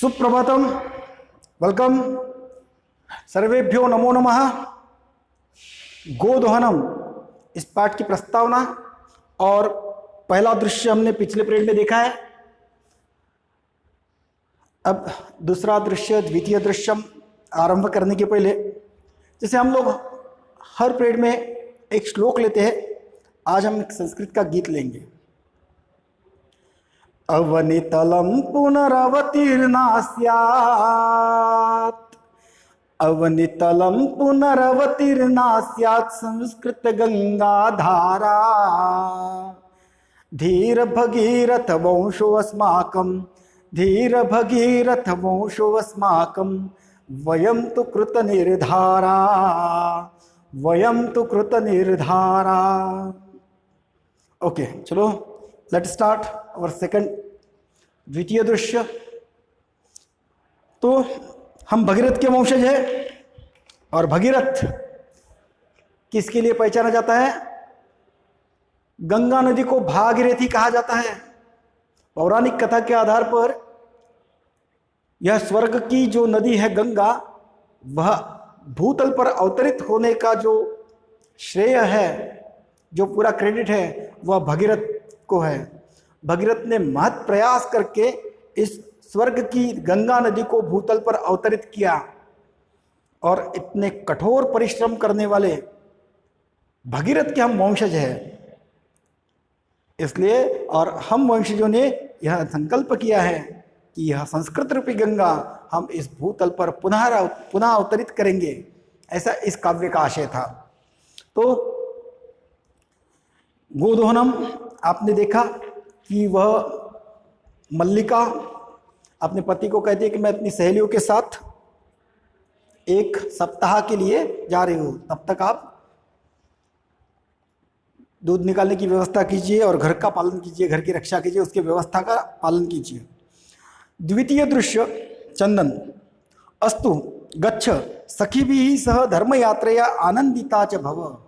Suprabhatam, welcome. सर्वेभ्यो नमो नमः। गोदोहनम इस पाठ की प्रस्तावना और पहला दृश्य हमने पिछले पीरियड में देखा है। अब दूसरा दृश्य, द्वितीय दृश्य आरंभ करने के पहले, जैसे हम लोग हर पीरियड में एक श्लोक लेते हैं, आज हम एक संस्कृत का गीत लेंगे। अवनितलम पुनरवतीर्णा स्यात्, अवनितलम पुनरवतीर्णा स्यात् संस्कृत गंगा धारा। धीर भगीरथ वंशो अस्माकं, धीर भगीरथ वंशो अस्माकं, वयं तु कृत निर्धारा, वयं तु कृत निर्धारा। ओके, चलो लेट स्टार्ट और सेकंड, द्वितीय दृश्य। तो हम भगीरथ के वंशज हैं, और भगीरथ किसके लिए पहचाना जाता है? गंगा नदी को भागीरथी कहा जाता है। पौराणिक कथा के आधार पर यह स्वर्ग की जो नदी है गंगा, वह भूतल पर अवतरित होने का जो श्रेय है, जो पूरा क्रेडिट है, वह भगीरथ को है। भगीरथ ने महत् प्रयास करके इस स्वर्ग की गंगा नदी को भूतल पर अवतरित किया, और इतने कठोर परिश्रम करने वाले भगीरथ के हम वंशज हैं। इसलिए और हम वंशजों ने यह संकल्प किया है कि यह संस्कृत रूपी गंगा हम इस भूतल पर पुनः अवतरित करेंगे। ऐसा इस काव्य का आशय था। तो गोदोहनम आपने देखा कि वह मल्लिका अपने पति को कहती है कि मैं अपनी सहेलियों के साथ एक सप्ताह के लिए जा रही हूँ, तब तक आप दूध निकालने की व्यवस्था कीजिए और घर का पालन कीजिए, घर की रक्षा कीजिए, उसकी व्यवस्था का पालन कीजिए। द्वितीय दृश्य, चंदन। अस्तु गच्छ सखीभिः सह धर्मयात्रया आनंदिता च भव।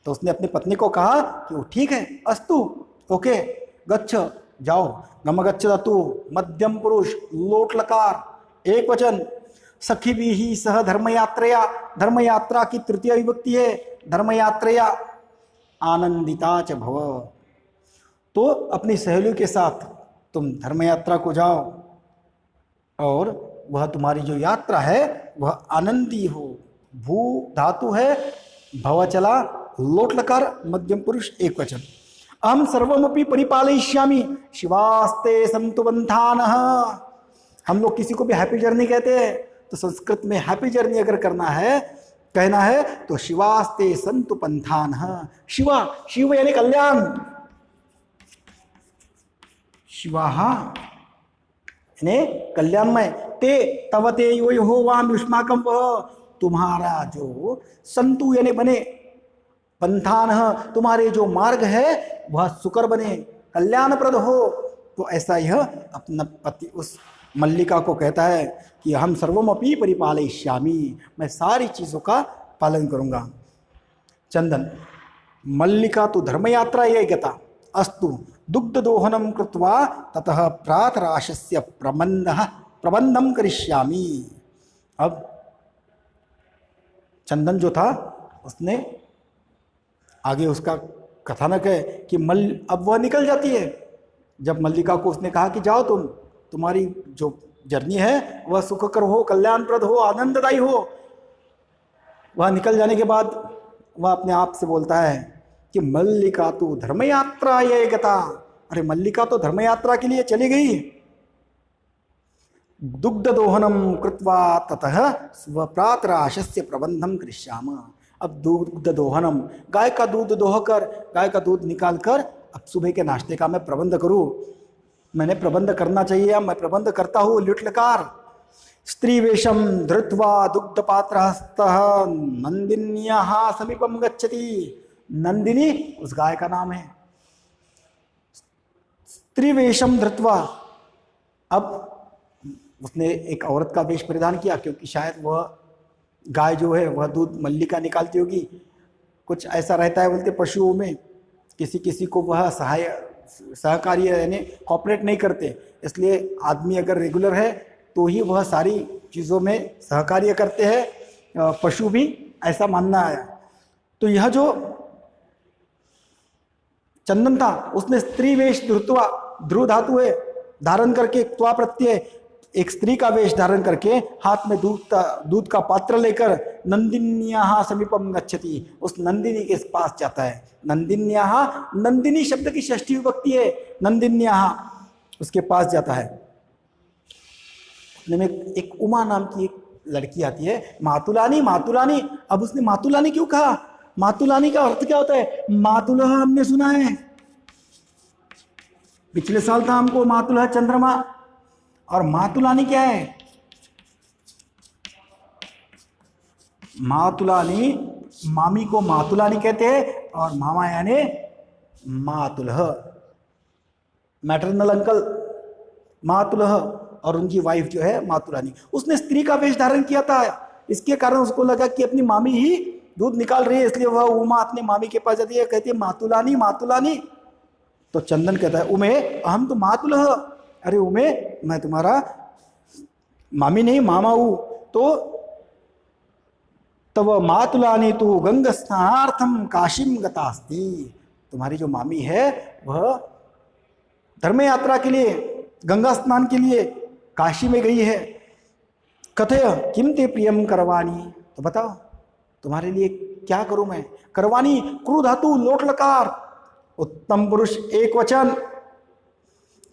तो उसने अपनी पत्नी को कहा कि वो ठीक है, अस्तु, ओके, गच्छ, जाओ। गम गच्छ धातु मध्यम पुरुष, लोट लकार, एक वचन। सखीभिः सह धर्मयात्रया, धर्मयात्रा की तृतीय विभक्ति है, धर्मयात्रया आनंदिता च भव। तो अपनी सहेलियों के साथ तुम धर्मयात्रा को जाओ, और वह तुम्हारी जो यात्रा है वह आनंदी हो। भू धातु है, भव चला, लोट लकार, मध्यम पुरुष, एक वचन। अहम सर्वमपि परिपालयिष्यामि शिवास्ते सन्तु बन्धानः। हम लोग किसी को भी हैप्पी जर्नी कहते हैं, तो संस्कृत में हैप्पी जर्नी अगर कहना है तो शिवास्ते सन्तु पंथानः। शिवा, शिव यानी कल्याण, शिवाहा यानी कल्याणमय। ते तव ते यो वाम युष्माकं वह, तुम्हारा जो संतु यानी बने, पंथान तुम्हारे जो मार्ग है वह सुकर बने, कल्याणप्रद हो। तो ऐसा यह अपना पति उस मल्लिका को कहता है कि हम सर्वमपि परिपालयिष्यामि, मैं सारी चीज़ों का पालन करूँगा। चंदन। मल्लिका तो धर्मयात्रा ये गता, अस्तु दुग्ध दोहनम कृत्वा ततः प्रातराशस्य प्रबंधम करिष्यामि। अब चंदन जो था, उसने आगे उसका कथानक है कि अब वह निकल जाती है। जब मल्लिका को उसने कहा कि जाओ, तुम्हारी जो जर्नी है वह सुखकर हो, कल्याणप्रद हो, आनंददायी हो, वह निकल जाने के बाद वह अपने आप से बोलता है कि मल्लिका तो धर्मयात्रा ये गता। अरे मल्लिका तो धर्मयात्रा के लिए चली गई। दुग्ध दोहनम कृत्वा ततः स्वप्रातराशस्य प्रबंधम करिष्यामि। अब दूध दोहनम, गाय का दूध दोहकर, गाय का दूध निकालकर अब सुबह के नाश्ते का मैं प्रबंध करूं। मैंने प्रबंध करना चाहिए, मैं प्रबंध करता हूँ। लुटलकार। स्त्री वेशम धृत्वा दुग्ध पात्रहस्तः नंदिन्याः समीपम गच्छति। नंदिनी उस गाय का नाम है। स्त्री वेशम धृत्वा, अब उसने एक औरत का वेश परिधान किया, क्योंकि शायद वह गाय जो है वह दूध मल्लिका निकालती होगी। कुछ ऐसा रहता है बोलते पशुओं में, किसी किसी को वह सहकारी यानी कॉपरेट नहीं करते, इसलिए आदमी अगर रेगुलर है तो ही वह सारी चीज़ों में सहकार्य करते हैं, पशु भी, ऐसा मानना है। तो यह जो चंदन था उसने स्त्री वेश धृत्वा, ध्रुव धातु है, धारण करके, त्वा प्रत्यय, एक स्त्री का वेश धारण करके हाथ में दूध का पात्र लेकर नंदिन्याः समीपम गच्छति, उस नंदिनी के पास जाता है। नंदिन्याः, नंदिनी शब्द की षष्ठी विभक्ति है, नंदिन्याः, उसके पास जाता है। में एक उमा नाम की एक लड़की आती है, मातुलानी मातुलानी। अब उसने मातुलानी क्यों कहा? मातुलानी का अर्थ क्या होता है? मातुलह हमने सुना है, पिछले साल था हमको मातुलह चंद्रमा, और मातुलानी क्या है? मातुलानी, मामी को मातुलानी कहते हैं, और मामा यानी मातुलह, मैटरनल अंकल मातुलह, और उनकी वाइफ जो है मातुलानी। उसने स्त्री का वेश धारण किया था, इसके कारण उसको लगा कि अपनी मामी ही दूध निकाल रही है, इसलिए वह उमा अपनी मामी के पास जाती है, कहती है मातुलानी मातुलानी। तो चंदन कहता है उमे अहम तो मातुलह, अरे उमे मैं तुम्हारा मामी नहीं मामा हूं। तो तब मातुलानी तो गंगा स्नानार्थम काशीम गतास्ति, तुम्हारी जो मामी है वह धर्म यात्रा के लिए, गंगा स्नान के लिए काशी में गई है। कथय किम ते प्रियम करवाणी, तो बताओ तुम्हारे लिए क्या करूं मैं? करवाणी, क्रू धातु, लोट लकार, उत्तम पुरुष एक वचन,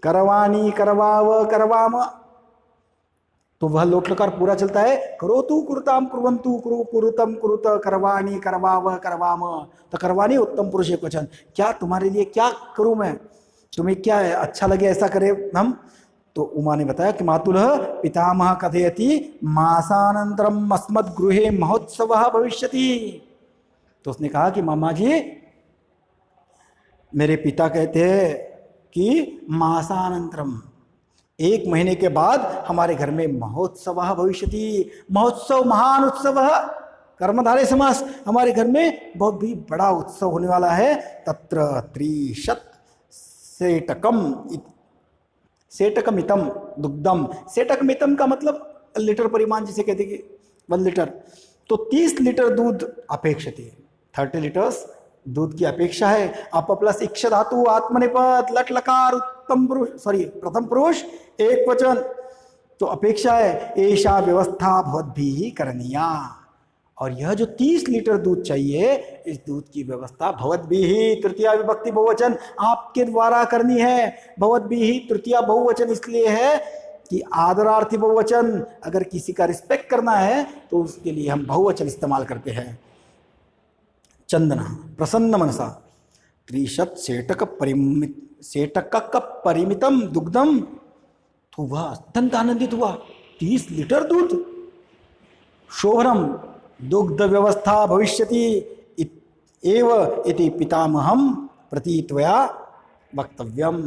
करवाणी, करवाव, करवाम, तो वह लोट लकार पूरा चलता है। करोतु कुरुताम कुर्वन्तु, कुरुतम कुरुत, करवाणी, करवाव, करवाम, तो करवाणी उत्तम पुरुष एक वचन। क्या तुम्हारे लिए क्या करूं मैं? तुम्हें क्या है अच्छा लगे ऐसा करे हम? तो उमा ने बताया कि मातुलः पितामह कथयति मासानंतरम अस्मद् गृहे महोत्सवः भविष्यति। तो उसने कहा कि मामा जी, मेरे पिता कहते हैं कि मासानंतरम, एक महीने के बाद हमारे घर में महोत्सवः भविष्यति। महोत्सव महान उत्सव, कर्मधारय समास, हमारे घर में बहुत भी बड़ा उत्सव होने वाला है। तत्र त्रिशत सेटकम, सेटकमितम दुग्धम, सेटकमितम का मतलब लीटर परिमाण जिसे कहते हैं 1 लीटर, तो 30 लीटर दूध अपेक्षित, 30 लीटर्स दूध की अपेक्षा है। अप प्लस इक्ष धातु, आत्मनेपद, लट लकार, उत्तम पुरुष, सॉरी प्रथम पुरुष एक वचन, तो अपेक्षा है। ऐसा व्यवस्था भवद्भिः करणीया, और यह जो 30 लीटर दूध चाहिए, इस दूध की व्यवस्था भवद्भिः, तृतीया विभक्ति बहुवचन, आपके द्वारा करनी है। भवद्भिः तृतीया बहुवचन इसलिए है कि आदरार्थी बहुवचन, अगर किसी का रिस्पेक्ट करना है तो उसके लिए हम बहुवचन इस्तेमाल करते हैं। चंदन प्रसन्न मनसा त्रिशत सेटक परिमितम दुग्धम, तो वह अत्यंत आनंदित हुआ। 30 लीटर दूध, शोभनम दुग्ध व्यवस्था भविष्यति एव इति पितामहम प्रति त्वया वक्तव्यम।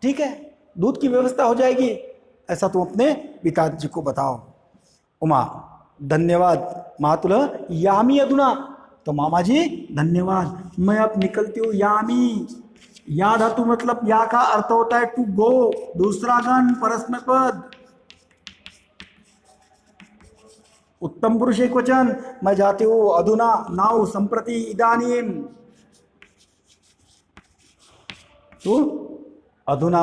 ठीक है, दूध की व्यवस्था हो जाएगी, ऐसा तुम अपने पिताजी को बताओ। उमा धन्यवाद मातुलः, यामी अधुना, तो मामा जी धन्यवाद, मैं अब निकलती हूँ। यामी, या धातु मतलब या का अर्थ होता है टू गो, दूसरा गण परस्मै पद, उत्तम पुरुष एक वचन, मैं जाती हूँ। अधुना, नाउ, संप्रति, इदानीम, तो अधुना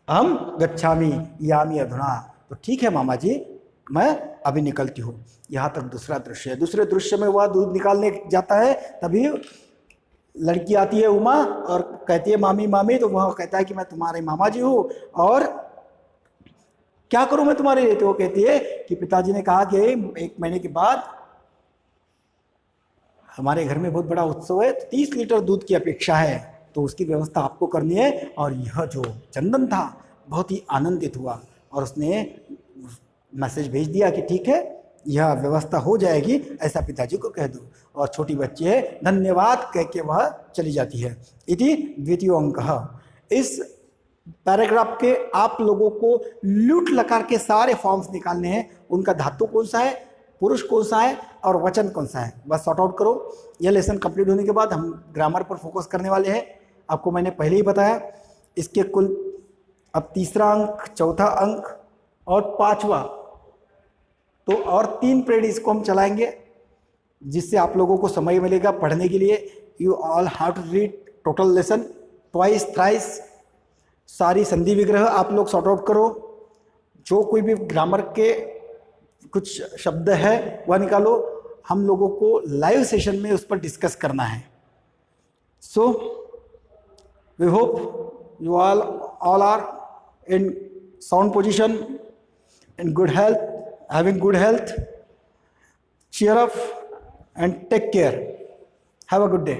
हम गच्छामि, यामी अधुना, तो ठीक है मामा जी मैं अभी निकलती हूँ। यहाँ तक दूसरा दृश्य है। दूसरे दृश्य में वह दूध निकालने जाता है, तभी लड़की आती है उमा और कहती है मामी मामी, तो वह कहता है कि मैं तुम्हारे मामा जी हूँ और क्या करूं मैं तुम्हारे लिए? तो वो कहती है कि पिताजी ने कहा कि 1 महीने के बाद हमारे घर में बहुत बड़ा उत्सव है, 30 लीटर दूध की अपेक्षा है, तो उसकी व्यवस्था आपको करनी है। और यह जो चंदन था बहुत ही आनंदित हुआ और उसने मैसेज भेज दिया कि ठीक है यह व्यवस्था हो जाएगी, ऐसा पिताजी को कह दो। और छोटी बच्ची है, धन्यवाद कह के वह चली जाती है। इति द्वितीय अंक। इस पैराग्राफ के आप लोगों को लूट लकार के सारे फॉर्म्स निकालने हैं। उनका धातु कौन सा है, पुरुष कौन सा है और वचन कौन सा है, बस सॉर्ट आउट करो। यह लेसन कंप्लीट होने के बाद हम ग्रामर पर फोकस करने वाले हैं। आपको मैंने पहले ही बताया इसके कुल अब तीसरा अंक, चौथा अंक, और पांचवा तो और 3 पीरियड इसको हम चलाएंगे, जिससे आप लोगों को समय मिलेगा पढ़ने के लिए। You all have to read total lesson twice thrice. सारी संधि विग्रह आप लोग सॉर्ट आउट करो, जो कोई भी ग्रामर के कुछ शब्द है वह निकालो। हम लोगों को लाइव सेशन में उस पर डिस्कस करना है। So we hope you all are in sound position, in good health, having good health. Cheer up and take care. Have a good day.